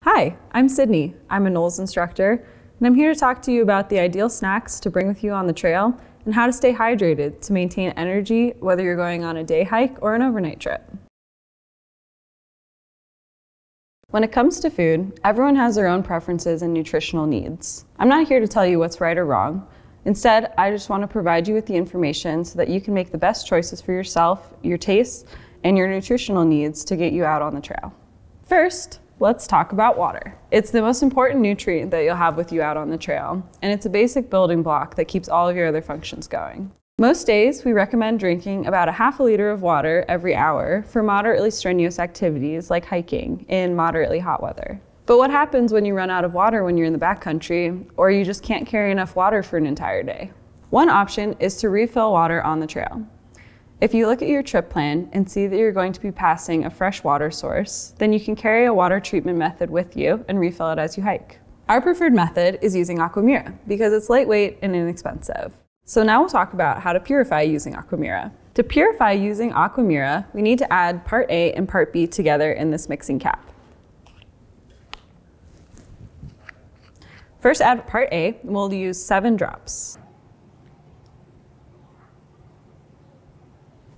Hi, I'm Sydney. I'm a NOLS instructor, and I'm here to talk to you about the ideal snacks to bring with you on the trail and how to stay hydrated to maintain energy whether you're going on a day hike or an overnight trip. When it comes to food, everyone has their own preferences and nutritional needs. I'm not here to tell you what's right or wrong. Instead, I just want to provide you with the information so that you can make the best choices for yourself, your tastes, and your nutritional needs to get you out on the trail. First, let's talk about water. It's the most important nutrient that you'll have with you out on the trail, and it's a basic building block that keeps all of your other functions going. Most days, we recommend drinking about a half a liter of water every hour for moderately strenuous activities like hiking in moderately hot weather. But what happens when you run out of water when you're in the backcountry, or you just can't carry enough water for an entire day? One option is to refill water on the trail. If you look at your trip plan and see that you're going to be passing a fresh water source, then you can carry a water treatment method with you and refill it as you hike. Our preferred method is using Aquamira because it's lightweight and inexpensive. So now we'll talk about how to purify using Aquamira. To purify using Aquamira, we need to add part A and part B together in this mixing cap. First, add part A, and we'll use 7 drops.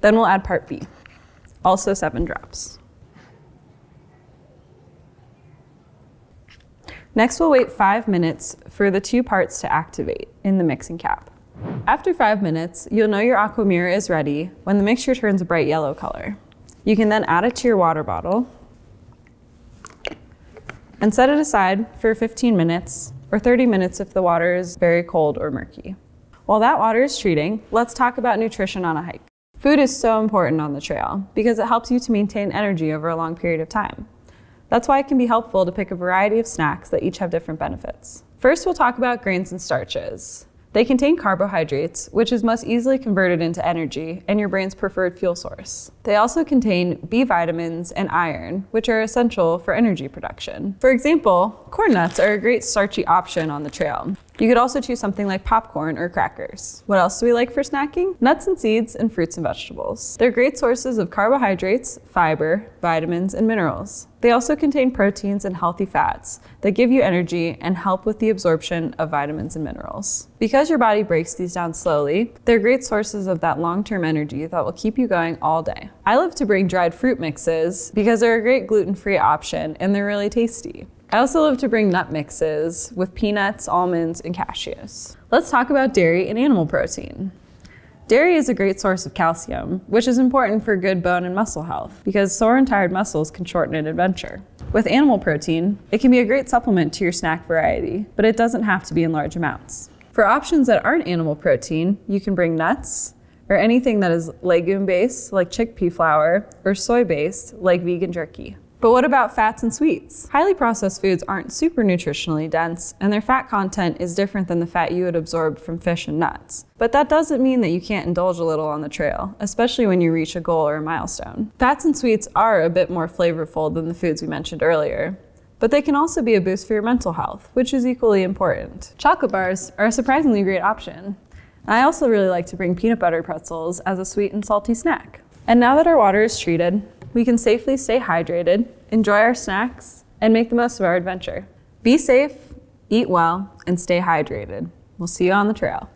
Then we'll add part B, also 7 drops. Next, we'll wait 5 minutes for the 2 parts to activate in the mixing cap. After 5 minutes, you'll know your Aquamira is ready when the mixture turns a bright yellow color. You can then add it to your water bottle and set it aside for 15 minutes or 30 minutes if the water is very cold or murky. While that water is treating, let's talk about nutrition on a hike. Food is so important on the trail because it helps you to maintain energy over a long period of time. That's why it can be helpful to pick a variety of snacks that each have different benefits. First, we'll talk about grains and starches. They contain carbohydrates, which is most easily converted into energy and your brain's preferred fuel source. They also contain B vitamins and iron, which are essential for energy production. For example, corn nuts are a great starchy option on the trail. You could also choose something like popcorn or crackers. What else do we like for snacking? Nuts and seeds and fruits and vegetables. They're great sources of carbohydrates, fiber, vitamins, and minerals. They also contain proteins and healthy fats that give you energy and help with the absorption of vitamins and minerals. Because your body breaks these down slowly, they're great sources of that long-term energy that will keep you going all day. I love to bring dried fruit mixes because they're a great gluten-free option and they're really tasty. I also love to bring nut mixes with peanuts, almonds, and cashews. Let's talk about dairy and animal protein. Dairy is a great source of calcium, which is important for good bone and muscle health because sore and tired muscles can shorten an adventure. With animal protein, it can be a great supplement to your snack variety, but it doesn't have to be in large amounts. For options that aren't animal protein, you can bring nuts or anything that is legume-based like chickpea flour or soy-based like vegan jerky. But what about fats and sweets? Highly processed foods aren't super nutritionally dense, and their fat content is different than the fat you would absorb from fish and nuts. But that doesn't mean that you can't indulge a little on the trail, especially when you reach a goal or a milestone. Fats and sweets are a bit more flavorful than the foods we mentioned earlier, but they can also be a boost for your mental health, which is equally important. Chocolate bars are a surprisingly great option. I also really like to bring peanut butter pretzels as a sweet and salty snack. And now that our water is treated, we can safely stay hydrated, enjoy our snacks, and make the most of our adventure. Be safe, eat well, and stay hydrated. We'll see you on the trail.